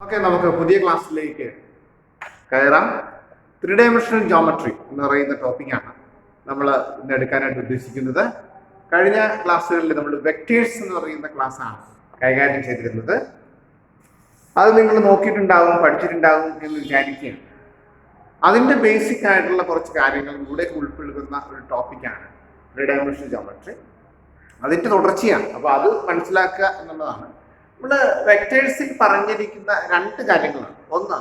Okay, നമുക്ക് പുതിയ ക്ലാസ്സിലേക്ക് കയറാം. 3 ഡൈമെൻഷണൽ ജോമെട്രി എന്ന് പറയുന്ന ടോപ്പിക്കാണ് നമ്മൾ ഇന്ന് എടുക്കാനായിട്ട് ഉദ്ദേശിക്കുന്നത്. കഴിഞ്ഞ ക്ലാസ്സുകളിൽ നമ്മൾ വെക്ടേഴ്സ് എന്ന് പറയുന്ന ക്ലാസ്സാണ് കൈകാര്യം ചെയ്തിരുന്നത്. അത് നിങ്ങൾ നോക്കിയിട്ടുണ്ടാവും, പഠിച്ചിട്ടുണ്ടാവും എന്ന് വിചാരിക്കുകയാണ്. അതിൻ്റെ ബേസിക് ആയിട്ടുള്ള കുറച്ച് കാര്യങ്ങൾ കൂടെ ഉൾപ്പെടുന്ന ഒരു ടോപ്പിക്കാണ് 3 ഡൈമെൻഷണൽ ജോമെട്രി. അതിൻ്റെ തുടർച്ചയാണ്. അപ്പോൾ അത് മനസ്സിലാക്കുക എന്നുള്ളതാണ്. നമ്മൾ വെക്ടേഴ്സിൽ പറഞ്ഞിരിക്കുന്ന രണ്ട് കാര്യങ്ങളാണ്. ഒന്ന്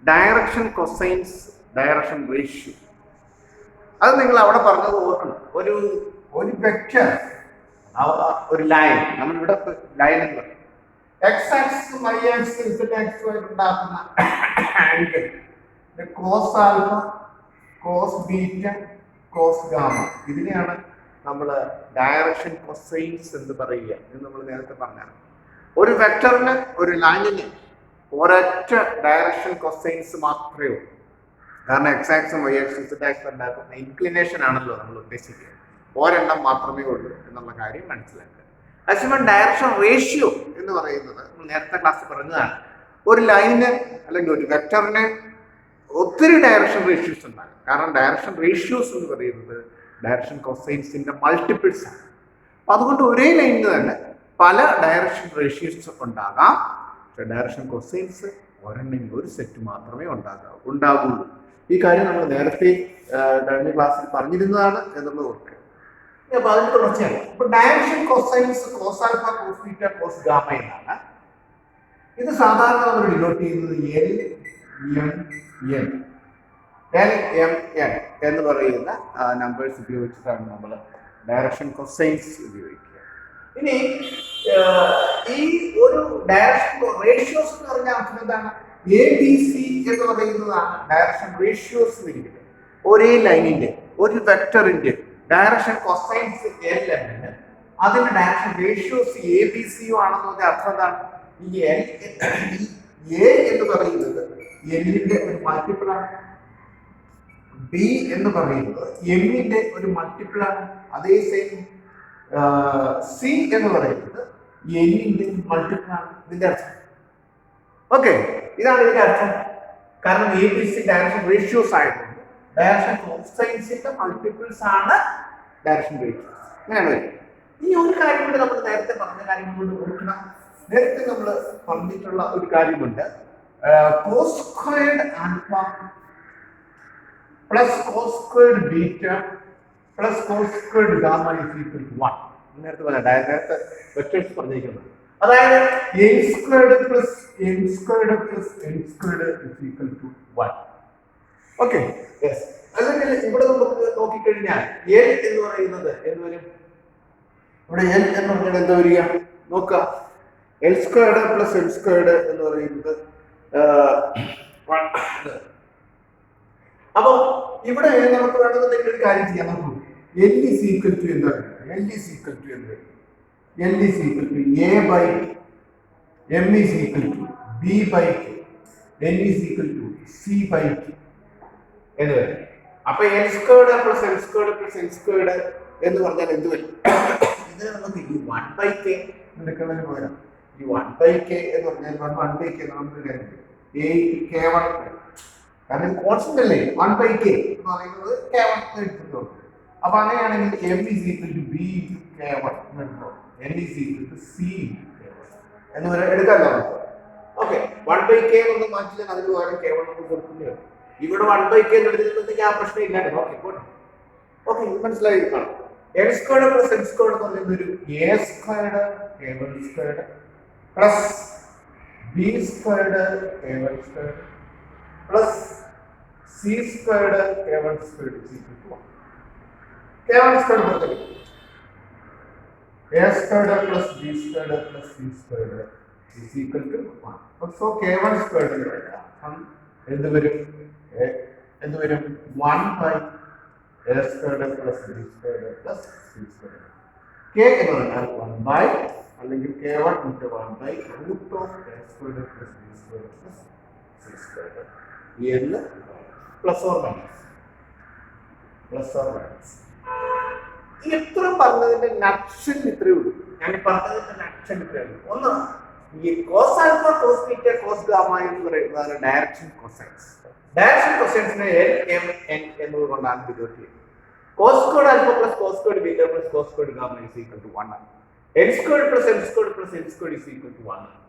ഡയറക്ഷൻ കൊസൈൻസ്, ഡയറക്ഷൻ റേഷ്യോ. അത് നിങ്ങൾ അവിടെ പറഞ്ഞത് ഓർക്കണം. ഒരു വെക്ടർ, ഒരു ലൈൻ, നമ്മളിവിടെ ലൈൻ എന്ന് പറയും. എക്സ് ആക്സിസും വൈ ആക്സിസും ഇസഡ് ആക്സിസുമായിട്ട് ഉണ്ടാക്കുന്ന angle cos alpha, cos beta, cos gamma, ഇതിനെയാണ് നമ്മൾ ഡയറക്ഷൻ കൊസൈൻസ് എന്ന് പറയുക എന്ന് നമ്മൾ നേരത്തെ പറഞ്ഞാണ്. ഒരു വെക്ടറിന്, ഒരു ലൈനിന് ഒരൊറ്റ ഡയറക്ഷൻ കൊസൈൻസ് മാത്രമേ ഉള്ളൂ. കാരണം എക്സ് ആക്സും വൈ ആക്സും ഇസഡ് ആക്സും ഉണ്ടാക്കുന്ന ഇൻക്ലിനേഷൻ ആണല്ലോ നമ്മൾ ഉദ്ദേശിക്കുക. ഒരെണ്ണം മാത്രമേ ഉള്ളൂ എന്നുള്ള കാര്യം മനസ്സിലാക്കുക. അതേസമയം ഡയറക്ഷൻ റേഷ്യോ എന്ന് പറയുന്നത് നമ്മൾ നേരത്തെ ക്ലാസ്സിൽ പറഞ്ഞതാണ്. ഒരു ലൈനിന് അല്ലെങ്കിൽ ഒരു വെക്ടറിന് ഒത്തിരി ഡയറക്ഷൻ റേഷ്യോസ് ഉണ്ടാകും. കാരണം ഡയറക്ഷൻ റേഷ്യോസ് എന്ന് പറയുന്നത് ഡയറക്ഷൻ കൊസൈൻസിന്റെ മൾട്ടിപ്പിൾസ് ആണ്. അപ്പൊ അതുകൊണ്ട് ഒരേ ലൈനിന് തന്നെ പല ഡയറക്ഷൻ റേഷ്യോസ് ഉണ്ടാകാം. പക്ഷെ ഡയറക്ഷൻ കൊസൈൻസ് ഒരെണ്ണമെങ്കിൽ ഒരു സെറ്റ് മാത്രമേ ഉണ്ടാകുള്ളൂ. ഈ കാര്യം നമ്മൾ നേരത്തെ കഴിഞ്ഞ ക്ലാസ്സിൽ പറഞ്ഞിരുന്നതാണ് എന്നുള്ളത് ഓർക്കുക. അപ്പൊ അതിന് തുടർച്ചയാണ്. ഇപ്പൊ direction cosines cos alpha, cos beta, cos gamma എന്നാണ്. ഇത് സാധാരണ നമ്മൾ ഡിനോട്ട് ചെയ്യുന്നത് LMN എന്ന് പറയുന്ന നമ്പേഴ്സ് ഉപയോഗിച്ചിട്ടാണ് നമ്മൾ ഡയറക്ഷൻ കൊസൈൻസ് ഉപയോഗിക്കുക. ഇനി ഈ ഒരു ഡയറക്ഷൻ റേഷ്യോസ് എന്ന് പറഞ്ഞ അർത്ഥം എന്താണ്? ABC എന്ന് പറയുന്നതാണ് ഡയറക്ഷൻ റേഷ്യോസ് എന്നിരിക്കുന്നത്. ഒരേ ലൈനിന്റെ, ഒരു വെക്ടറിന്റെ ഡയറക്ഷൻ കൊസൈൻസ് LN, അതിന്റെ ഡയറക്ഷൻ റേഷ്യോസ് ABCയും ആണെന്ന് പറഞ്ഞ അർത്ഥം എന്താണ്? ഈ A എന്ന് പറയുന്നത് Lന്റെ ഒരു മൾട്ടിപ്പിൾ ആണ്, B എന്ന് പറയുന്നത് Mന്റെ ഒരു മൾട്ടിപ്പിൾ ആണ്, അതേ സെയിം C എന്ന് പറയുന്നത് Nന്റെ മൾട്ടിപ്പിൾ ആണ്. ഇതിന്റെ അർത്ഥം ഓക്കെ, ഇതാണ് ഇതിന്റെ അർത്ഥം. കാരണം ABC ഡയറക്ഷൻ റേഷ്യോസ് ആയതുകൊണ്ട് ഡയറക്ഷൻ കൊസൈൻസിന്റെ മൾട്ടിപ്പിൾസ് ആണ് ഡയറക്ഷൻ റേഷ്യോസ്. അങ്ങനെയാണ് വരും. ഈ ഒരു കാര്യം കൊണ്ട് നമ്മൾ നേരത്തെ പറഞ്ഞ കാര്യം കൊണ്ട് ഓർക്കണം. നേരത്തെ നമ്മൾ പറഞ്ഞിട്ടുള്ള ഒരു കാര്യമുണ്ട്, cos squared alpha plus cos squared beta plus cos squared gamma is equal to 1. നേരത്തെ പറഞ്ഞ നേരത്തെ വെക്ടേഴ്സ് പറഞ്ഞിരിക്കുന്നത്. അതായത് a squared plus m squared plus n squared is equal to 1. Okay, yes. അല്ലെങ്കിൽ ഇവിടെ നമുക്ക് നോക്കിക്കഴിഞ്ഞാൽ l എന്ന് പറയുന്നത് എന്ത് വരും? ഇവിടെ l എന്ന് പറഞ്ഞാൽ എന്താ വരിക നോക്കുക. l squared plus m squared എന്ന് പറയുന്നത് അപ്പൊ ഇവിടെ നമുക്ക് വേണമെന്നുണ്ടെങ്കിൽ ഒരു കാര്യം ചെയ്യാൻ നോക്കൂ. L is equal to എന്താണ്? L is equal to എന്ത്? L is equal to A by M is equal to B by K, N is equal to C by K എന്ന് വരും. അപ്പൊ L squared plus M squared plus N squared എന്ന് പറഞ്ഞാൽ എന്ത് വരും? ഇത് നമുക്ക് ഈ 1 by K എടുക്കുന്നതിന് പകരം ഈ 1 by K എന്ന് പറഞ്ഞാൽ 1 by K നമുക്ക് കാര്യം K1, കാരണം കോൺസ്റ്റന്റ് അല്ലേ 1 by K എന്ന് പറയുന്നത് K1 എടുത്തിട്ടുണ്ട്. അപ്പൊ അങ്ങനെയാണെങ്കിൽ M is equal to B into K1 N is equal to C എന്ന് വരെ എടുക്കാമല്ലോ. ഓക്കെ, 1 by K ഒന്നും മാറ്റില്ല, അതിന് പകരം K1 ഒന്നും കൊടുക്കുന്നത്. ഇവിടെ 1 by K എന്ന് എടുത്തിട്ടുണ്ടെങ്കിൽ ആ പ്രശ്നം ഇല്ലാണ്ട്. ഓക്കെ, ഓക്കെ, ഇത് മനസ്സിലായിരിക്കണം. L squared plus M squared എന്ന് പറയുന്നത് ഒരു A squared K1 squared plus B squared K1 squared plus C squared K1 squared is equal to 1. K1 squared കൊടുത്തിട്ട് A squared plus B squared plus C squared is equal to 1. So K1 squared എന്ത് വരും? 1 by A squared plus B squared plus C squared. K എന്ന് പറഞ്ഞാൽ 1 by അല്ലെങ്കിൽ K1 into 1 by root of A squared plus B squared plus C squared. എന്ന് plus or minus എത്ര പറഞ്ഞതിന്റെ നക്ഷൻ ഇത്രയേ ഉള്ളൂ. ഞാൻ പറഞ്ഞതിന്റെ നക്ഷൻ ഇത്രയേ ഉള്ളൂ. ഒന്ന് ഈ cos alpha cos theta cos gamma എന്ന് പറയുന്നതാണ് ഡയറക്ഷൻ കൊസൈൻസ്. ഡയറക്ഷൻ കൊസൈൻസിനെ എൻ എം എൻ എന്നതുകൊണ്ടാണ് ഡിനോട്ട് ചെയ്യുന്നത്. Cos squared alpha plus cos squared beta plus cos squared gamma is equal to 1 ആണ്. N squared plus n squared plus n squared is equal to 1 ആണ്.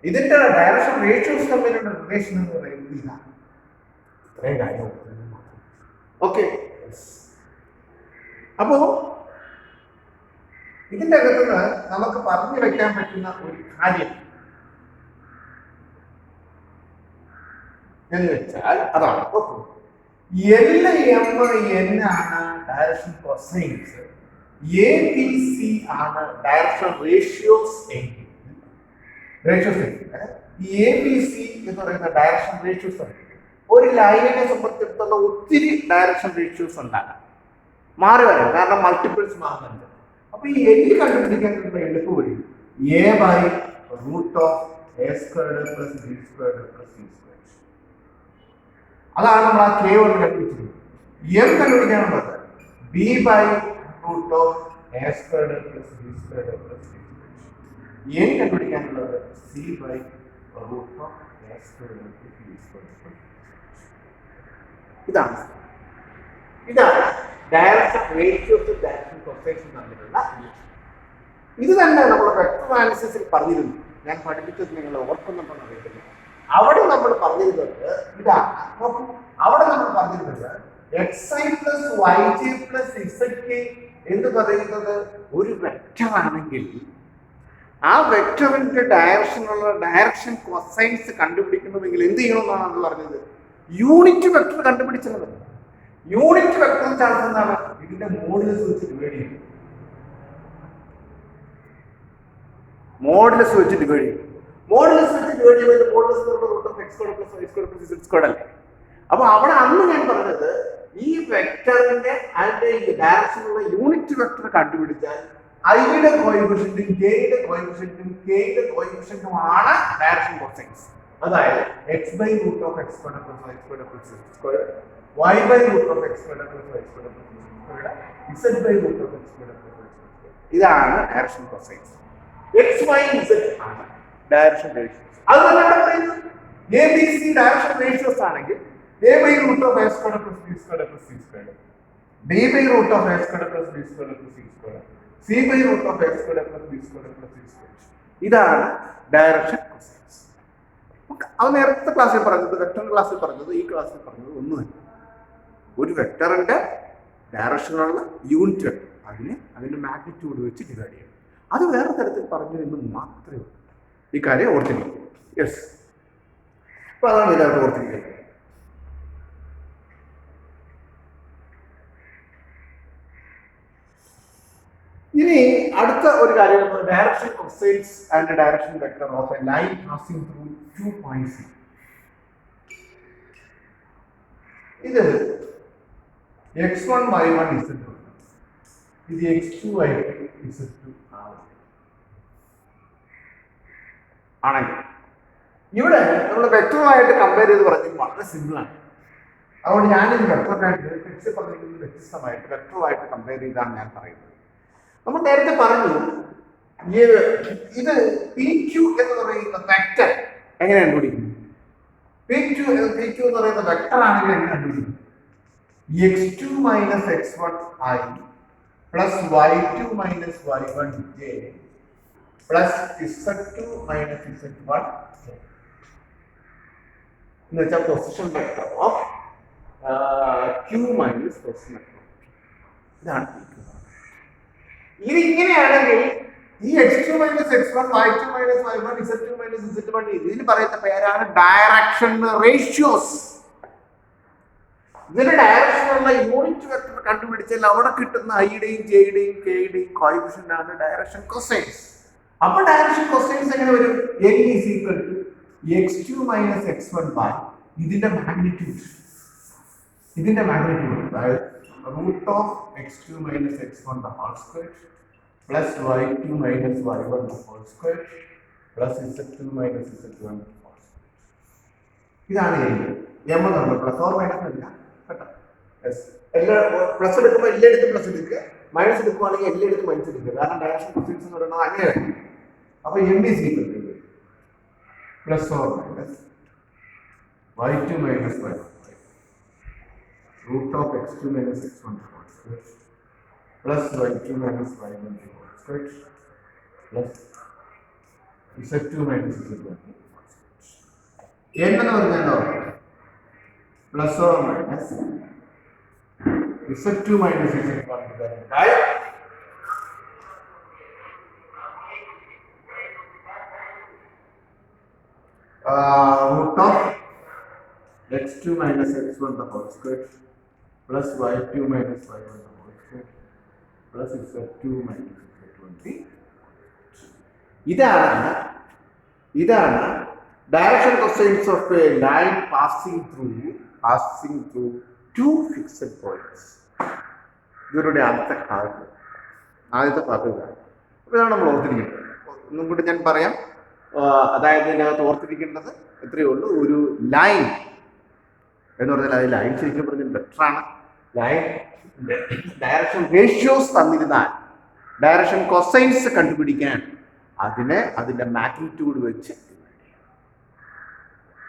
ഇതിന്റെ direction ratios തമ്മിലുള്ള relation എന്ന് പറയുന്നത് ഇതാണ്. ഇത്രയും കാര്യം ഓക്കെ. അപ്പോ ഇതിന്റെ അകത്തുനിന്ന് നമുക്ക് പറഞ്ഞു വെക്കാൻ പറ്റുന്ന ഒരു കാര്യം എന്ന് വെച്ചാൽ അതാണ് L M N ആണ് direction cosines, A B C ആണ് ഡയറക്ഷൻ റേഷ്യോസ് എങ്കിൽ A B C എന്ന് പറയുന്ന ഡയറക്ഷൻ റേഷ്യോസ് ആണ്. ഒരു ലൈനിനെ സംബന്ധിച്ചിടത്തോളം ഒത്തിരി ഡയറക്ഷൻ റേഷ്യോസ് ഉണ്ടാകാം, മാറി വരാം, കാരണം മൾട്ടിപ്പിൾസ് മാറുന്നുണ്ട്. അപ്പൊ ഈ എല്ല് കണ്ടുപിടിക്കാൻ എളുപ്പ വഴി A by root of A squared plus B squared plus C squared. അതാണ് നമ്മൾ ആ K കൊണ്ട് കണ്ടുപിടിച്ചിരിക്കുന്നത്. M കണ്ടുപിടിക്കാനുള്ളത് B by root of A squared plus B squared plus C squared. N കണ്ടുപിടിക്കാനുള്ളത് C by root of A squared plus B squared. ഇതാണ് direction ratios direction cosines തമ്മിലുള്ള. ഇത് തന്നെ നമ്മൾ വെക്ടർ അനാലിസിസിൽ പറഞ്ഞിരുന്നു. ഞാൻ പഠിപ്പിച്ചത് നിങ്ങൾ ഓർക്കുന്നുണ്ടെന്ന് അറിയില്ല. അവിടെ നമ്മൾ പറഞ്ഞിരുന്നത് ഇതാണ്. അവിടെ നമ്മൾ പറഞ്ഞിരുന്നത് xi plus yj plus zk എന്ന് പറയുന്നത് ഒരു വെക്ടർ ആണെങ്കിൽ ആ വെക്ടറിന്റെ ഡയറക്ഷനുള്ള ഡയറക്ഷൻ കൊസൈൻസ് കണ്ടുപിടിക്കണമെങ്കിൽ എന്ത് ചെയ്യണമെന്നാണ് അത് പറഞ്ഞത്. യൂണിറ്റ് വെക്ടർ കണ്ടുപിടിച്ചത്. യൂണിറ്റ് വെക്ടർ ചാർജ് എന്താണ്? ഇതിന്റെ മോഡുലസ് വെച്ച് ഡിവൈഡ് ചെയ്യും. മോഡുലസ് വെച്ച് ഡിവൈഡ് ചെയ്യുമ്പോൾ modulus root of X square plus Y square plus Z square അല്ലേ. അപ്പൊ അവിടെ അന്ന് ഞാൻ പറഞ്ഞത് ഈ വെക്ടറിന്റെ അതിന്റെ ഡയറക്ഷനുള്ള യൂണിറ്റ് വെക്ടർ കണ്ടുപിടിച്ചാൽ ഐയുടെ കോഎഫിഷ്യന്റും ജെയുടെ കോഎഫിഷ്യന്റും കെയുടെ കോഎഫിഷ്യന്റും ആണ് ഡയറക്ഷൻ കൊസൈൻസ്. അതായത് X by root of X square plus Y square plus Z square, y by root of x squared plus y squared plus z by root of x squared plus y squared. ഇതാണ് direction cosines. x y z ആണ് direction ratios. അത് തന്നെ ഇവിടെ പറയുന്നത് a b c direction ratios ആണെങ്കിൽ a by root of a squared plus b squared plus c squared, b by root of a squared plus b squared plus c squared, c by root of a squared plus b squared plus c squared. ഇതാണ് direction cosines. അത് നേരത്തെ ക്ലാസ്സിൽ പറഞ്ഞത്, vector ക്ലാസ്സിൽ പറഞ്ഞത്, ഈ ക്ലാസ്സിൽ പറഞ്ഞത് ഒന്നുമല്ല. ഒരു വെക്ടറിന്റെ ഡയറക്ഷനുള്ള യൂണിറ്റ് വെക്ടർ അതിന്റെ മാഗ്നിറ്റ്യൂഡ് വെച്ച് ഡിവൈഡ് ചെയ്യണം. അത് വേറെ തരത്തിൽ പറഞ്ഞു എന്ന് മാത്രമേ ഉള്ളൂ. ഈ കാര്യം ഓർത്തിരിക്കും. യെസ്, അപ്പൊ അതാണ് എല്ലാവരും ഓർത്തിരിക്കുന്നത്. ഇനി അടുത്ത ഒരു കാര്യം, direction cosines and direction vector of A line passing through 2 points. ഇത് x1 y1 z1, ഇത് x2 y2 z2 ആണെങ്കിൽ ഇവിടെ നമ്മൾ വെക്ടറുമായിട്ട് കമ്പയർ ചെയ്ത് പറഞ്ഞത് വളരെ സിമ്പിൾ ആണ്. അതുകൊണ്ട് ഞാനിത് വെക്ടറായിട്ട് ടെക്സ്റ്റ് പറഞ്ഞിരിക്കുന്നത് വ്യത്യസ്തമായിട്ട് വെക്ടറുമായിട്ട് കമ്പയർ ചെയ്താണ് ഞാൻ പറയുന്നത്. നമ്മൾ നേരത്തെ പറഞ്ഞു ഇത് PQ എന്ന് പറയുന്ന വെക്ടർ എങ്ങനെ കണ്ടുപിടിക്കുന്നു? PQ എന്ന് പറയുന്ന വെക്ടർ ആണെങ്കിൽ എങ്ങനെ കണ്ടുപിടിക്കും? x2 minus x1 I plus y2 minus y1 j plus z2 minus z1 j എന്ന് വെച്ചാൽ position vector of q minus position vector. ഇതാണ് ഇത്. ഇങ്ങനെയാണെങ്കിൽ ഈ x2 minus x1 y2 minus y1 z2 minus z1 ഇതിന് പറയുന്ന പേരാണ് ഡയറക്ഷൻ റേഷ്യോസ്. ഇതിന്റെ ഡയറക്ഷനുള്ള യൂണിറ്റ് വെക്ടർ കണ്ടുപിടിച്ചാൽ അവിടെ കിട്ടുന്ന ഐയുടെയും ജെയുടെയും കെയുടെയും കോഎഫിഷ്യന്റ് ആണ് ഡയറക്ഷൻ കൊസൈൻസ്. അപ്പൊ ഡയറക്ഷൻ കൊസൈൻസ് എങ്ങനെ വരും? n is equal to x2 minus x1 by ഇതിന്റെ മാഗ്നിറ്റ്യൂഡ് അതായത് root of x2 minus x1 the whole square plus y2 minus y1 the whole square plus z2 minus z1 the whole square. ഇതാണ് m നമ്മൾ plus or minus അല്ല കേട്ടോ. എല്ലാ plus എടുക്കുമ്പോൾ എല്ലായിടത്തും plus എടുക്കുക, മൈനസ് എടുക്കുവാണെങ്കിൽ എല്ലായിടത്തും മൈനസ് എടുക്കുക. കാരണം ഡയറക്ഷൻ കൊസൈൻസ് എന്ന് പറയുന്നത് അങ്ങനെയാണ്. അപ്പൊ m is equal to plus or minus y2 minus y1 root of x2 minus x1 whole square plus y2 minus y1 whole square plus z2 minus z1 എന്ന് പറഞ്ഞാലോ plus or minus z2 minus z1 divided by root of x2 minus x1 the whole square plus y2 minus y1 the whole square plus z2 minus z1. ഇതാണ് direction cosines of a line passing through two fixed points. ഇവരുടെ ആദ്യത്തെ ഭാഗം ഇതാണ്. അപ്പോൾ ഇതാണ് നമ്മൾ ഓർത്തിരിക്കുന്നത്. ഒന്നും കൂടി ഞാൻ പറയാം. അതായത് ഇതിനകത്ത് ഓർത്തിരിക്കേണ്ടത് എത്രയേ ഉള്ളൂ, ഒരു ലൈൻ എന്ന് പറഞ്ഞാൽ അത് ലൈൻ ശരിക്കും പറഞ്ഞാൽ ബെറ്ററാണ്. ലൈൻ ഡയറക്ഷൻ റേഷ്യോസ് തന്നിരുന്നാൽ ഡയറക്ഷൻ കൊസൈൻസ് കണ്ടുപിടിക്കാൻ അതിന്റെ മാഗ്നിറ്റ്യൂഡ് വെച്ച്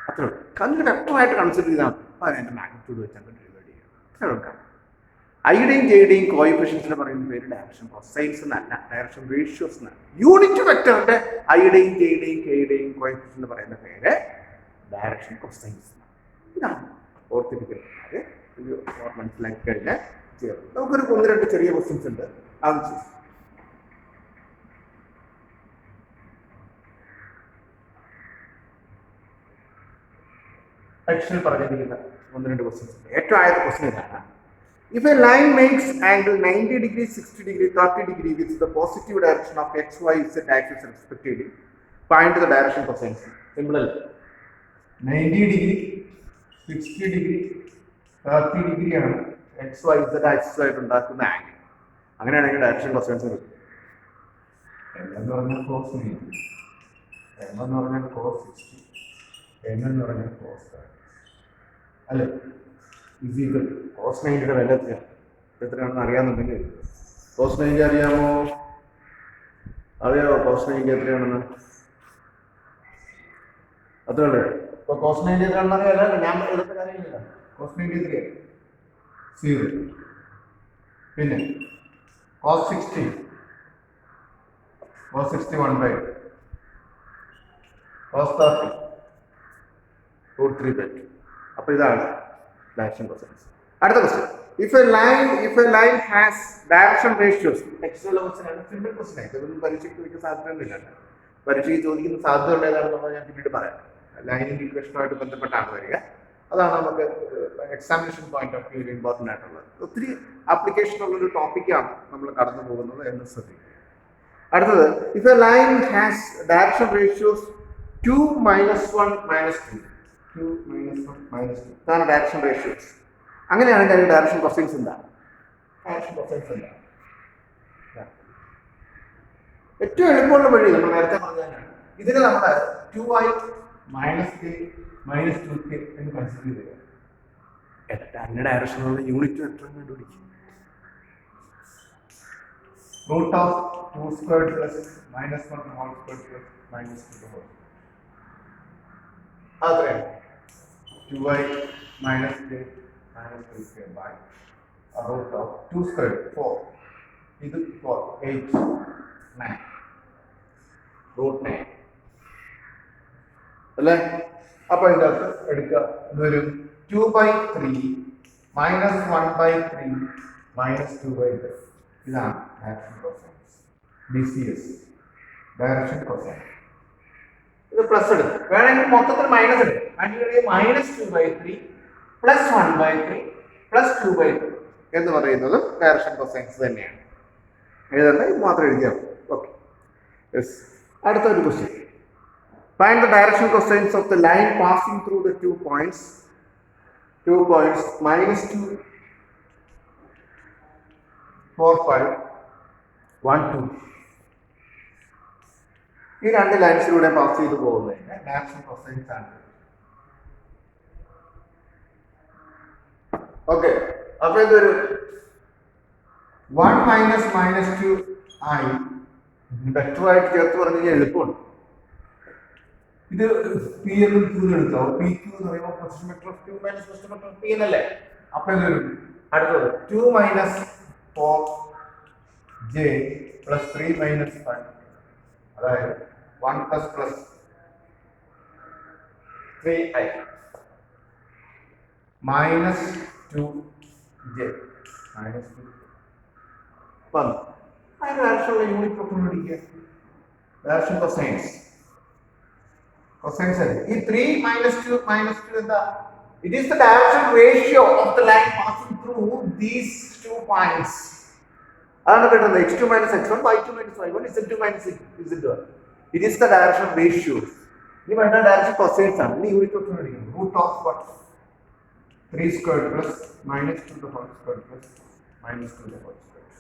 അത്ര അതിന് വെക്ടറായിട്ട് കൺസിഡർ ചെയ്താണ് അതിന്റെ മാഗ്നിറ്റ്യൂഡ് വെച്ച് അങ്ങോട്ട് ഡിവൈഡ് ചെയ്യണം. അത്ര വെക്കാം. ഐയുടെയും ജെയുടെയും കോയിഫിഷ്യൻസിന് പറയുന്ന പേര് ഡയറക്ഷൻ കൊസൈൻസ് എന്നല്ല, ഡയറക്ഷൻ റേഷ്യോസ് എന്നാണ്. യൂണിറ്റ് വെക്ടറിന്റെ ഐയുടെയും ജെയുടെയും കെയുടെയും കോയിഫിഷ്യൻ പറയുന്ന പേര് ഡയറക്ഷൻ കൊസൈൻസ് എന്നാണ്. ഇതാണ് ഓർത്തിരിക്കുന്നത്. മനസ്സിലാക്കി കഴിഞ്ഞാൽ ചെയ്യാം. നമുക്കൊരു 1-2 ചെറിയ ക്വസ്റ്റ്യൻസ് ഉണ്ട്, അത് ചെയ്യും. സെക്ഷനിൽ പറഞ്ഞിരിക്കുന്ന 1-2 ക്വസ്റ്റ്യൻസ് ഉണ്ട്. ഏറ്റവും ആദ്യത്തെ ക്വസ്റ്റ്യൻ ഇതാണ്. If a line makes angle 90 degree, 60 degree, 30 degree with the positive direction of x, y, z axis respectively, find the direction cosines. Simple. 90 degree, 60 degree, 30 degree ആണ് x, y, z axis ആയിട്ട് ഉണ്ടാക്കുന്ന angle. അങ്ങനെയാണെങ്കിൽ direction cosines കിട്ടും. എന്ന് പറഞ്ഞാൽ cos 90, എന്ന് പറഞ്ഞാൽ cos 60, എന്ന് പറഞ്ഞാൽ cos 30. അല്ലേ? cos 90യുടെ വില എത്രയാണെന്ന് അറിയാമെന്നുണ്ടെങ്കിൽ cos 90 അറിയാമോ? cos 90 എത്രയാണെന്ന് അത്രയുള്ളൂ. ഇപ്പൊ cos 90 എത്രയാണെന്ന് അറിയാമല്ലോ. ഞാൻ എടുത്ത കാര്യമില്ല. cos 90 എത്രയാണ്? 0. പിന്നെ cos 60 1/, cos 30 √3/2. അപ്പൊ ഇതാണ് direction cosines. അടുത്ത question. If a line has direction ratios, ടെക്സ്റ്റുള്ള ക്വസ്റ്റ്യൻ ആണ്, സിമ്പിൾ ക്വസ്റ്റ്യൻ ആണ്. ഇതൊന്നും പരീക്ഷയ്ക്ക് ചോദിക്കാൻ സാധ്യതയൊന്നുമില്ല. പരീക്ഷയ്ക്ക് ചോദിക്കുന്ന സാധ്യതയുള്ള ഏതാണെന്ന് ഞാൻ പിന്നീട് പറയാം. ലൈനിന്റെ ഇക്വേഷനുമായിട്ട് ബന്ധപ്പെട്ടാണ് വരിക. അതാണ് നമുക്ക് examination point of view important ആയിട്ടുള്ളത്. ഒത്തിരി ആപ്ലിക്കേഷൻ ഉള്ളൊരു ടോപ്പിക്കാണ് നമ്മൾ കടന്നു പോകുന്നത് എന്ന് ശ്രദ്ധിക്കുക. അടുത്തത്, if a line has direction ratios 2 - 1 -2 ഇതാണ് ഡയറക്ഷൻ റേഷ്യോസ്. അങ്ങനെയാണെങ്കിൽ അതിന് ഡയറക്ഷൻ കൊസൈൻസ് എന്താണ്? ഏറ്റവും എളുപ്പമുള്ള വഴി നമ്മൾ നേരത്തെ പറഞ്ഞതാണ്. ഇതിനെ നമ്മൾ 2i - k - 2k എന്ന് കൺസിഡർ ചെയ്യുക. അതിന്റെ ഡയറക്ഷനുള്ള യൂണിറ്റ് വെക്ടർ കണ്ടുപിടിക്കും. റൂട്ട് ഓഫ് 2² + -1² + -2 അത്രയാണ് 2i - k - 2k by root of 2², 4. ഇത് 4, 8, 9, √9 അല്ലേ? അപ്പൊ ഇതിന്റെ അകത്ത് എടുക്കുക, വരും 2/3 - 1/3 - 2/3. ഇതാണ് direction cosines, DCS direction cosines. ഇത് പ്ലസ് എടുക്കും, വേണമെങ്കിൽ മൊത്തത്തിൽ മൈനസ് എടുക്കും. -2/3 + 1/3 + 2/3 എന്ന് പറയുന്നത് ഡയറക്ഷൻ കൊസൈൻസ് തന്നെയാണ്. എഴുതണ്ട, ഇത് മാത്രം എഴുതിയാൽ മതി. ഓക്കെ. യെസ്. അടുത്തൊരു question. Find the direction cosines of the line passing through the 2 points -2, 4, 5, 1, 2. ഈ രണ്ട് ലൈൻസിലൂടെ പാസ് ചെയ്ത് പോകുന്നതിന് ഡയറക്ഷൻ കൊസൈൻസ് ആണ്. ഓക്കെ. അപ്പൊ ഇതൊരു 1 - -2 ആയി വെക്ടറായിട്ട് ചേർത്ത് പറഞ്ഞു കഴിഞ്ഞാൽ എളുപ്പമാണ്. ഇത് പി എന്നും ക്യൂ എടുത്തോ. പി ക്യൂ എന്ന് പറയുമ്പോൾ position vector of Q minus position vector of P എന്നല്ലേ. അപ്പൊ ഇത് വരും അടുത്തത് 2 മൈനസ് 4j പ്ലസ് 3 മൈനസ് 5, അതായത് 1 plus 3i minus 2j minus 2 വന്നു. അതിന് ഡയറക്ഷനുള്ള യൂണിറ്റ് വെക്ടർ കണ്ടുപിടിക്കുക. Direction cosines. Cosine ആണ്. ഈ 3 minus 2 എന്താ? It is the direction ratio of the line passing through these 2 points. അതാണ് കിട്ടുന്നത്. x2 minus x1, y2 minus y1, z2 minus z1. It is the direction ratio. ഇനി വേണ്ട direction cosines ആണ്. ഇനി unit vector കണ്ടുപിടിക്കണം. Root of what? 3 squared plus minus 2 the whole squared plus minus 2 the whole squared.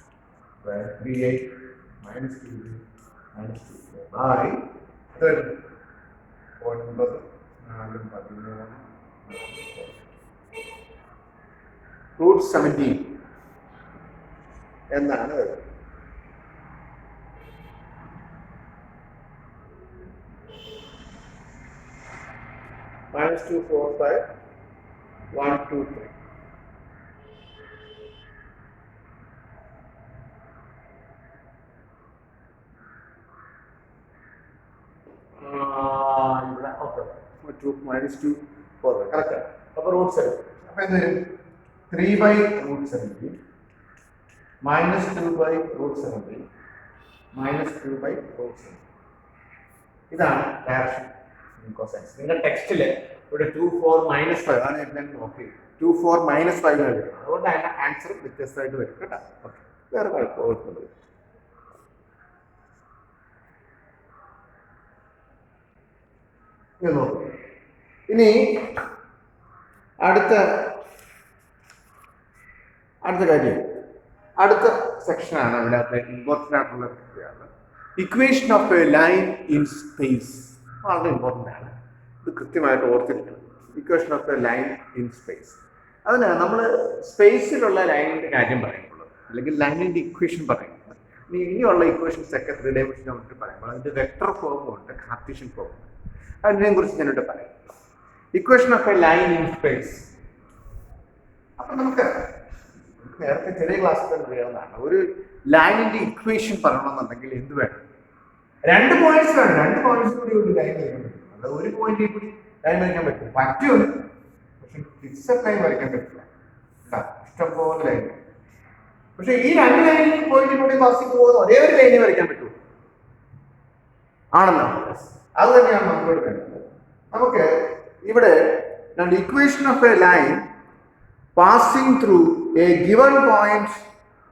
Where 3a minus 2 minus 2 by 30. Root 17 എന്നാണ് വരുന്നത്. -2 4 5 1 2 3. -2 4 correct. അപ്പൊ root 7. അപ്പൊ എന്ത് വരും? 3/√17 -2/√17 -2/√17. ഇതാണ് ഡയറക്ഷൻ കൊസൈൻസ്. നിങ്ങളുടെ ടെക്സ്റ്റില് ഇവിടെ 2 4 -5 ആണ് എഴുതാൻ നോക്കി. 2 4 -5 ആണ് എഴുതുന്നത്. അതുകൊണ്ട് അതിന്റെ ആൻസർ വ്യത്യസ്തമായിട്ട് വരും കേട്ടോ. ഓക്കെ, വേറെ കുഴപ്പമൊന്നുമില്ല. ഇനി അടുത്ത കാര്യം, അടുത്ത സെക്ഷനാണ് അതിനകത്ത് ഇമ്പോർട്ടൻ്റ് ആയിട്ടുള്ള equation of A line in space. വളരെ ഇമ്പോർട്ടൻ്റ് ആണ്, ഇത് കൃത്യമായിട്ട് ഓർത്തിരിക്കണം. Equation of A line in space. അതിന് നമ്മൾ സ്പേസിലുള്ള ലൈനിൻ്റെ കാര്യം പറയുമ്പോൾ, അല്ലെങ്കിൽ ലൈനിൻ്റെ ഇക്വേഷൻ പറയുമ്പോൾ, ഇനിയുള്ള ഇക്വേഷൻസ് ഒക്കെ 3 ഡയമെൻഷൻ നമുക്ക് പറയുമ്പോൾ അതിൻ്റെ വെക്ടർ ഫോമും ഉണ്ട്, കാർട്ടീഷ്യൻ ഫോമും. അതിനെ കുറിച്ച് ഞാനിവിടെ പറയാം. Equation of A line in space. അപ്പൊ നമുക്ക് നേരത്തെ ചെറിയ ക്ലാസ്സിൽ തന്നെ അറിയാവുന്നതാണ്, ഒരു ലൈനിന്റെ ഇക്വേഷൻ പറയണമെന്നുണ്ടെങ്കിൽ എന്ത് വേണം? 2 പോയിന്റ്സ് വേണം. 2 പോയിന്റ്സ് കൂടി ഒരു ലൈൻ വരയ്ക്കാൻ പറ്റും. അത് ഒരു പോയിന്റിൽ കൂടി ലൈൻ വരയ്ക്കാൻ പറ്റും. പറ്റും, പക്ഷെ ഫിക്സഡ് ലൈൻ വരയ്ക്കാൻ പറ്റില്ല. ഇഷ്ടംപോലെ ലൈൻ. പക്ഷെ ഈ 2 ലൈനിൽ പോയിന്റിൽ കൂടി പാസ് ചെയ്ത് പോകുന്ന ഒരേ ഒരു ലൈനെ വരയ്ക്കാൻ പറ്റുമോ? ആണല്ലോ. അത് തന്നെയാണ് നമുക്കിവിടെ വേണ്ടത്. നമുക്ക് ഇവിടെ equation of A line passing through A given point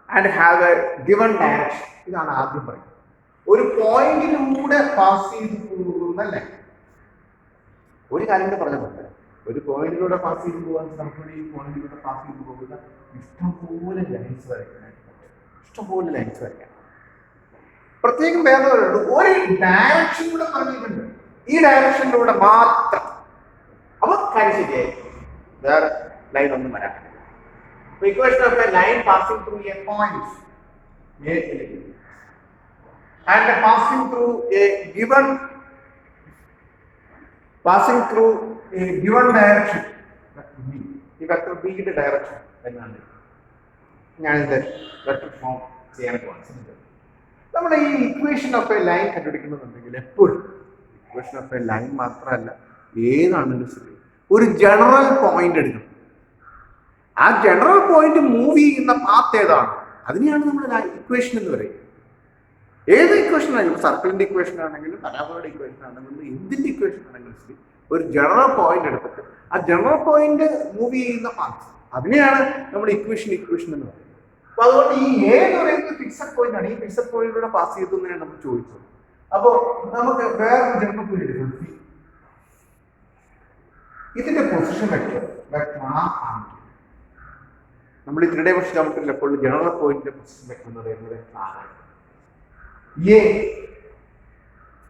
and have A given direction. ഇതാണ് ആദ്യം പറയുന്നത്. ഒരു പോയിന്റിലൂടെ പാസ് ചെയ്ത് പോകുന്ന ലൈൻ. ഒരു കാര്യം കൂടെ പറഞ്ഞിട്ടുണ്ട്, ഒരു പോയിന്റിലൂടെ പാസ് ചെയ്ത് പോകാൻ നമുക്കിവിടെ ഈ പോയിന്റിലൂടെ പാസ് ചെയ്ത് പോകുന്ന ഇഷ്ടംപോലെ ലൈൻസ് വരയ്ക്കാനായിട്ട് പറ്റും. ഇഷ്ടംപോലെ ലൈൻസ് വരയ്ക്കാൻ. പ്രത്യേകം വേറെ ഒരു ഡയറക്ഷൻ കൂടെ പറഞ്ഞിട്ടുണ്ട്. ഈ ഡയറക്ഷനിലൂടെ മാത്രം. അപ്പൊ കാര്യം ശരിയായിരിക്കും, വേറെ ലൈൻ ഒന്നും വരാൻ. Equation of A line passing through A point and passing through A given direction. ഈ വെക്ടർ ബിയുടെ ഡയറക്ഷൻ എന്നാണ് ഞാനിത് വെക്ടർ ഫോം ചെയ്യാൻ പോകുന്നത്. നമ്മൾ ഈ ഇക്വേഷൻ ഓഫ് എ ലൈൻ കണ്ടുപിടിക്കണമെന്നുണ്ടെങ്കിൽ എപ്പോഴും ഇക്വേഷൻ ഓഫ് എ ലൈൻ മാത്രമല്ല, ഏതാണെങ്കിലും ശരി, ഒരു ജനറൽ പോയിന്റ് എടുക്കണം. ആ ജനറൽ പോയിന്റ് മൂവ് ചെയ്യുന്ന പാത്ത് ഏതാണ്, അതിനെയാണ് നമ്മൾ ഇക്വേഷൻ എന്ന് പറയുന്നത്. ഏത് ഇക്വേഷൻ ആണെങ്കിലും, സർക്കിളിന്റെ ഇക്വേഷൻ ആണെങ്കിലും, പരാബോളയുടെ ഇക്വേഷൻ ആണെങ്കിലും, എന്തിന്റെ ഇക്വേഷൻ ആണെങ്കിലും ശരി, ഒരു ജനറൽ പോയിന്റ് എടുത്തിട്ട് ആ ജനറൽ പോയിന്റ് മൂവ് ചെയ്യുന്ന പാത്ത്, അതിനെയാണ് നമ്മൾ ഇക്വേഷൻ എന്ന് പറയുന്നത്. അപ്പൊ അതുകൊണ്ട് ഈ എ എന്ന് പറയുന്നത് ഫിക്സഡ് പോയിന്റ് ആണ്. ഈ ഫിക്സഡ് പോയിന്റിലൂടെ പാസ് ചെയ്തതെന്നാണ് നമ്മൾ ചോദിച്ചത്. അപ്പോ നമുക്ക് വേറൊരു ജനറൽ പോയിന്റ് എടുക്കാം. ഇതിന്റെ പൊസിഷൻ വെക്ടർ ആണ്. നമ്മൾ ഈ 3 ഡയമെൻഷൻ ജോമെട്രിയിൽ എപ്പോഴും ജനറൽ പോയിന്റിന്റെ പൊസിഷൻ വെക്ടർ എന്ന് പറയുന്നത് ആണ്.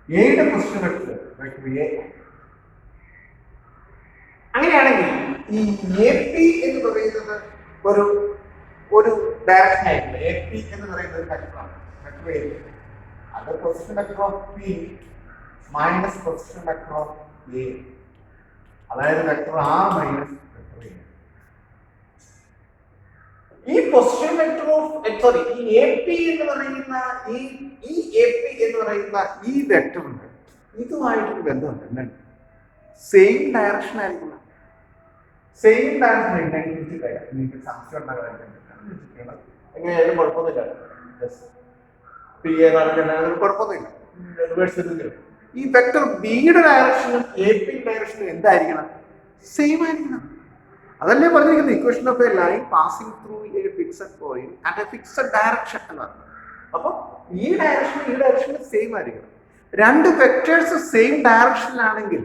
എയുടെ പൊസിഷൻ വെക്ടർ എ. അങ്ങനെയാണെങ്കിൽ ഈ എ പി എന്ന് പറയുന്നത് ഒരു ഡയറക്ഷൻ ആയിട്ടില്ല. എ പി എന്ന് പറയുന്നത് വെക്ടറാണ്. അത് position vector of p minus position vector of a, അതായത് vector r minus vector a. ഈ പൊസിഷൻ വെക്ടർ ഓഫ് സോറി ഈ എ പി എന്ന് പറയുന്ന ഈ എ പി എന്ന് പറയുന്ന ഈ വെക്ടറുണ്ട് ഇതുമായിട്ടൊരു ബന്ധമുണ്ട്. എന്താണ്? സെയിം ഡയറക്ഷൻ ആയിരിക്കണം. സെയിം ഡയറക്ഷൻ നിങ്ങൾക്ക് സംശയം ഉണ്ടാകാൻ എങ്ങനെയായാലും കുഴപ്പമൊന്നുമില്ല. പി എ നടക്കുന്നത് കുഴപ്പമൊന്നുമില്ല. ഈ വെക്ടർ ബിയുടെ ഡയറക്ഷനും എ പി ഡയറക്ഷനും എന്തായിരിക്കണം? സെയിം ആയിരിക്കണം. അതല്ലേ പറഞ്ഞിരിക്കുന്നത് equation of A line passing through A fixed point and A fixed direction എന്ന് പറഞ്ഞു. അപ്പൊ ഈ ഡയറക്ഷനും സെയിം ആയിരിക്കണം. രണ്ട് വെക്ടേഴ്സ് സെയിം ഡയറക്ഷനിലാണെങ്കിൽ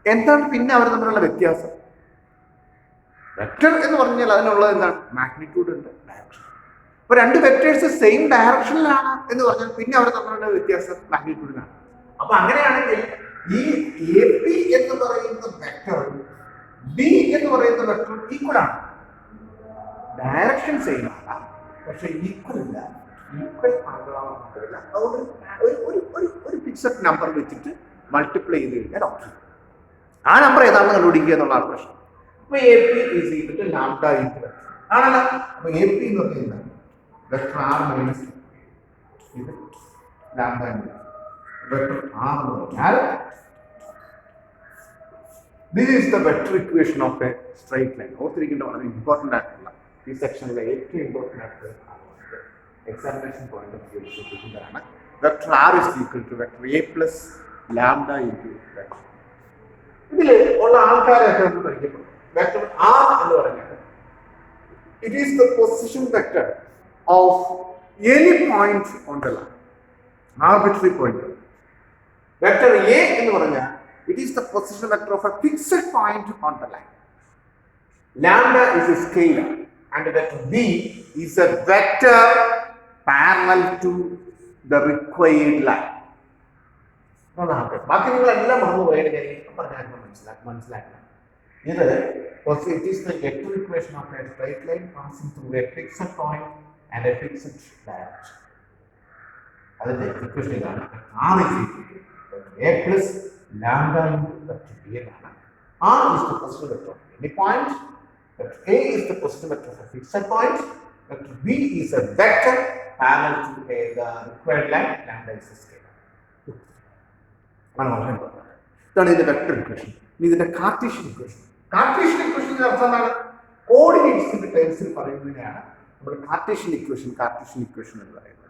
എന്താണ് പിന്നെ അവർ തമ്മിലുള്ള വ്യത്യാസം? വെക്ടർ എന്ന് പറഞ്ഞാൽ അതിനുള്ളത് എന്താണ്? മാഗ്നിറ്റ്യൂഡ് ഉണ്ട്, ഡയറക്ഷൻ. അപ്പൊ രണ്ട് വെക്ടേഴ്സ് സെയിം ഡയറക്ഷനിലാണ് എന്ന് പറഞ്ഞാൽ പിന്നെ അവർ തമ്മിലുള്ള വ്യത്യാസം മാഗ്നിറ്റ്യൂഡിനാണ്. അപ്പൊ അങ്ങനെയാണെങ്കിൽ ഈ എ പി എന്ന് പറയുന്ന വെക്ടർ ബി എന്ന് പറയുന്ന വെക്ടർ ഈക്വൽ ആണ്. ഡയറക്ഷൻ സെയിം ആണ്, പക്ഷെ ഈക്വൽ ഇല്ല. ഈക്വൽ ആകാവുന്നില്ല. അതുകൊണ്ട് ഒരു ഫിക്സഡ് നമ്പർ വെച്ചിട്ട് മൾട്ടിപ്ലൈ ചെയ്ത് കഴിഞ്ഞാൽ ഓപ്ഷൻ ആ നമ്പർ ഏതാണെന്ന് കണ്ടുപിടിക്കുക എന്നുള്ളതാണ് പ്രശ്നം. അപ്പൊ a p is equal to lambda into ആണല്ലോ. അപ്പൊ എ പി എന്ന് പറയുന്നത് വെക്ടർ ആർ മൈനസ് ഇത് ലാംഡ വെക്ടർ ആർ എന്ന് പറഞ്ഞാൽ this is the vector equation of a straight line. ഓർത്തിരിക്കേണ്ട വളരെ ഇമ്പോർട്ടൻ്റ് ആയിട്ടുള്ള ഈ സെക്ഷനിലെ ഏറ്റവും ഇമ്പോർട്ടൻ്റ് ആയിട്ടുള്ള എക്സാമിനേഷൻ പോയിന്റ് ഓഫ് വ്യൂ ശ്രദ്ധിക്കുന്നതാണ്. Vector r is equal to vector a plus lambda into vector. ഇതിൽ ഉള്ള ആൾക്കാരെയൊക്കെ ഒന്ന് പരിചയപ്പെടും. വെക്ടർ ആർ എന്ന് പറഞ്ഞാൽ it is the position vector of any point on the line, arbitrary point. Vector A എന്ന് പറഞ്ഞാൽ it is the position vector of a fixed point on the line. Lambda is a scalar and vector b is a vector parallel to the required line. ബാക്കി നിങ്ങളെല്ലാം മറന്നു പോയത് മനസ്സിലാക്കണം. ഇത് it is the vector equation of a straight line passing through a fixed point and a fixed direction. അതിന്റെ equation ഇതാണ്. r is equal to a plus lambda into vector b എന്നാണ്. r is the position vector of any point, vector a is the position vector of a fixed point, vector b is a vector parallel to the required line, lambda is a scalar. ഇതാണ് ഇതിന്റെ vector equation. ഇതിന്റെ Cartesian equation. Cartesian ഇക്വേഷന്റെ അർത്ഥം എന്താണ്? കോർഡിനേറ്റ്സിന്റെ ടേംസിൽ പറയുന്നതിനെയാണ് നമ്മൾ Cartesian equation എന്ന് പറയുന്നത്.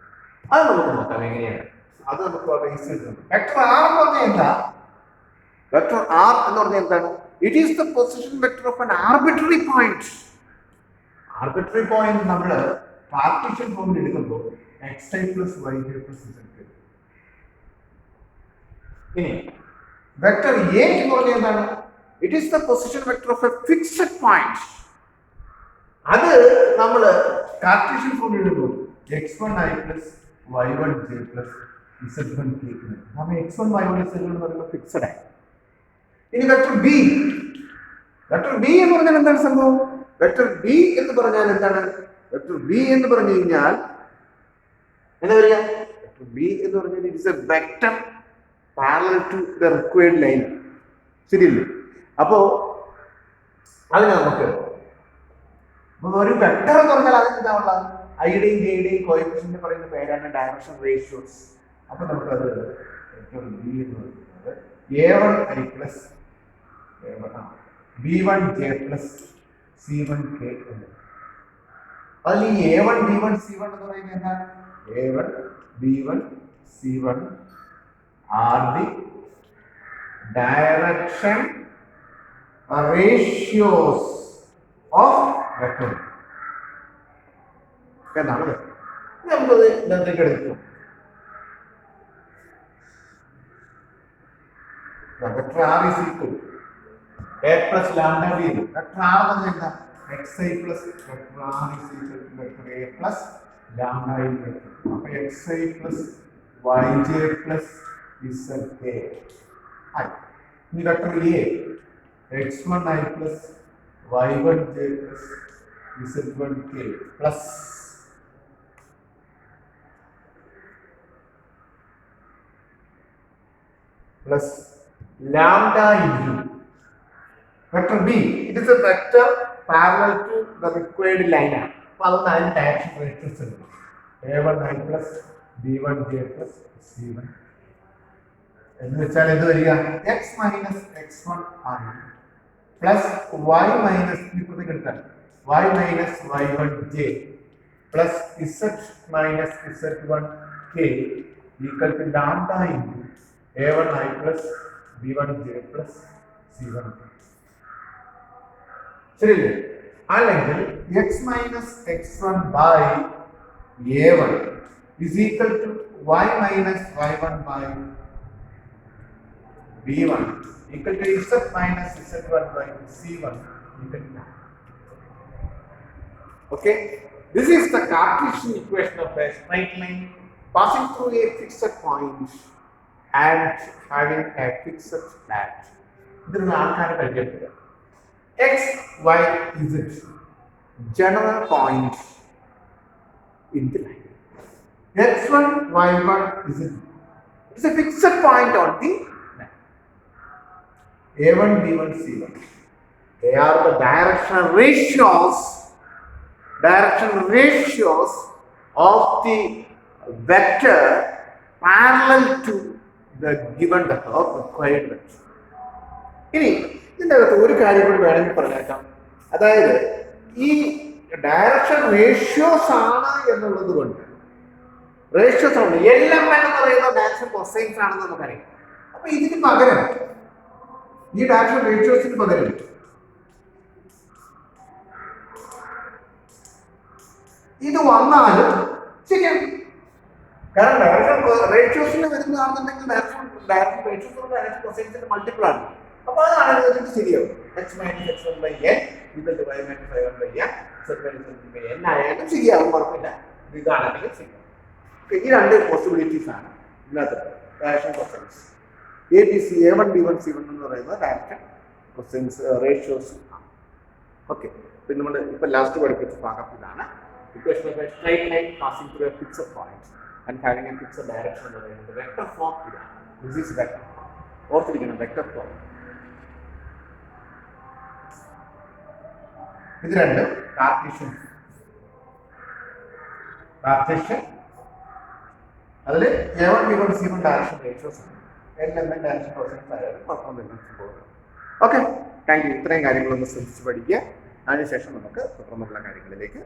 അത് നമുക്ക് നോക്കാം എങ്ങനെയാണ്. അത് നമുക്ക് വളരെ ഈസി ആയിട്ട്. വെക്ടർ ആർ എന്ന് പറഞ്ഞാൽ എന്താ? വെക്ടർ ആർ എന്ന് പറഞ്ഞാൽ എന്താണ്? It is the position vector of an arbitrary point. Arbitrary point നമ്മൾ കാർട്ടീഷ്യൻ ഫോമിൽ എടുക്കുമ്പോൾ xi plus yj plus z. ഇനി വെക്ടർ എ എന്ന് പറഞ്ഞാൽ എന്താണ്? It is the position vector of A fixed point. അത് നമ്മൾ കാർട്ടീഷ്യൻ ഫോമിൽ എടുക്കുമ്പോൾ x1i plus y1j plus z1k. നമ്മൾ x1 y1 z1 എന്ന് പറയുമ്പോൾ ഫിക്സഡ് ആയി. ഇനി വെക്ടർ ബി എന്ന് പറഞ്ഞാൽ എന്താണ് സംഭവം? വെക്ടർ ബി എന്ന് പറഞ്ഞാൽ എന്താണ്? വെക്ടർ ബി എന്ന് പറഞ്ഞു കഴിഞ്ഞാൽ എന്താ പറയുക? വെക്ടർ ബി എന്ന് പറഞ്ഞാൽ it is a vector parallel to the required line. ശരിയല്ലേ? അപ്പോ അതിന് നമുക്ക് ഒരു വെക്ടർ എന്ന് പറഞ്ഞാൽ അതിനെന്താ ഉള്ളത്? ഐയുടെയും ജെയുടെയും കോഎഫിഷ്യന്റ് പറയുന്ന പേരാണ് ഡയറക്ഷൻ റേഷ്യോസ്. അപ്പൊ നമുക്കത് വെക്ടർ ബി എന്ന് പറയുന്നത് a1i plus b1j plus c1k. അതിൽ ഈ a1 b1 c1 എന്ന് പറയുന്നത് എന്താ? a1 b1 c1 are the direction ratios of vector. എന്താണ്? നമുക്കത് എന്തൊക്കെ എടുക്കും? Vector r is equal to a plus lambda b. Vector r എന്ന് എന്താ? xi plus vector r is equal to vector a plus lambda into. അപ്പോൾ xi plus yj plus zk. ഇനി vector a x1i plus y1j plus z1k plus plus lambda into vector B. It is a vector parallel to the required line. അപ്പോൾ അത് direction vectors ഉണ്ട്. A1i plus B1j plus C1 എന്ന് വെച്ചാൽ എന്ത് വരിക? x minus x1i plus y minus ഇപ്പുറത്തേക്ക് എടുത്താൽ y minus y1j plus z minus z1k equal to lambda into A1i plus B1j plus C1. ശരിയല്ലേ? അല്ലെങ്കിൽ x minus x1 by A1 is equal to y minus y1 by B1 equal to z minus z1 by C1 equal to. Okay, this is the Cartesian equation of a straight line passing through a fixed point and having a fixed flat. This is ആൾക്കാരെ പരിചയപ്പെടുക. X, Y, Z general point in the line. X1, Y1, Z is a fixed point on the line. A1, B1, C1. They are the directional ratios of the vector parallel to the given vector or required vector. ഇനി ഇതിൻ്റെ അകത്ത് ഒരു കാര്യം കൂടി വേണമെങ്കിൽ പറഞ്ഞേക്കാം. അതായത് ഈ ഡയറക്ഷൻ റേഷ്യോസ് ആണ് എന്നുള്ളത് കൊണ്ട് റേഷ്യോസ് ആണ് എല്ലാം എന്ന് പറയുന്ന ഡയറക്ഷൻ കൊസൈൻസ് ആണെന്ന് നമുക്കറിയാം. അപ്പൊ ഇതിന് പകരം ഈ ഡയറക്ഷൻ റേഷ്യോസിന് പകരം ഇത് വന്നാലും ശരിയാണ്. കാരണം ഡയറക്ഷൻ റേഷ്യോസിന് വരുന്നതാണെന്നുണ്ടെങ്കിൽ ഡയറക്ഷൻ റേഷ്യോസ് ഡയറക്ഷൻ കൊസൈൻസിന്റെ മൾട്ടിപ്പിൾ ആണ്. അപ്പൊ അതാണ് ശരിയാവും. x minus x1 by n equal to y minus y1 by n z minus z by n ആയാലും ശരിയാവും, കുഴപ്പമില്ല. ഇതാണെങ്കിലും ശരിയാവും. ഈ രണ്ട് പോസിബിലിറ്റീസ് ആണ് ഇതിനകത്ത് direction cosines. ABC A1 B1 C1 എന്ന് പറയുന്നത് ഡയറക്ഷൻ കൊസൈൻസ് റേഷ്യോസ് ആണ്. ഓക്കെ, പിന്നെ നമ്മൾ ഇപ്പൊ ലാസ്റ്റ് പഠിപ്പിച്ച ഭാഗം ഇതാണ്. Equation of a straight line passing through A fixed point and having A fixed direction എന്ന് പറയുന്നത് വെക്ടർ ഫോം ഇതാണ്. This is vector. ഓർത്തിരിക്കണം, വെക്ടർ ഫോം. ഇത് രണ്ട് കാർട്ടീഷ്യൻ അതിൽ A1 B1 C1 direction ratios ആണ്. എല്ലാം ഡയറക്ഷൻ കൊസൈൻസ് ആയാലും കുഴപ്പമൊന്നുമില്ല, സംഭവം. Okay, thank you. ഇത്രയും കാര്യങ്ങളൊന്ന് ശ്രദ്ധിച്ച് പഠിക്കുക. അതിനുശേഷം നമുക്ക് തുടർന്നുള്ള കാര്യങ്ങളിലേക്ക്